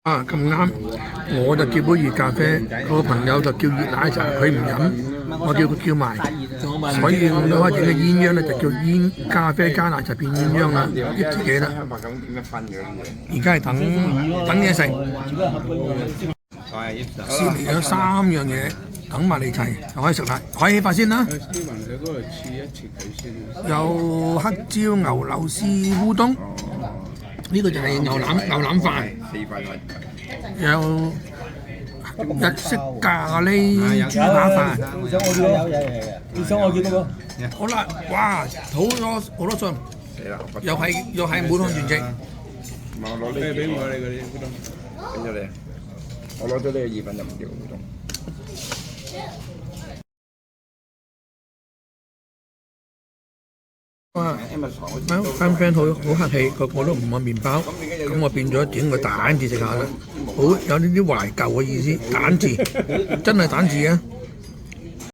啊咁啱，我就叫杯熱咖啡，個朋友就叫熱奶茶，佢唔飲，我叫佢叫埋，所以我開始嘅鴛鴦咧就叫煙咖啡加奶茶變鴛鴦啦，益自己啦。而家係等嘢食，試嚟咗3樣嘢，等埋嚟齊就可以食啦。開起飯先啦，有黑椒牛柳絲烏冬。呢個就係牛腩飯，有日式咖喱豬扒飯。你想我叫嗰個？好啦，哇，好多好多餸，又係滿漢全席。我攞呢俾我你嗰啲烏冬，俾咗你，我攞咗呢個意粉就唔叫烏冬。哇！friend 好客氣，我都唔愛麵包，咁我變咗整個蛋治食下啦。好有呢啲懷舊嘅意思，蛋治真係蛋治啊！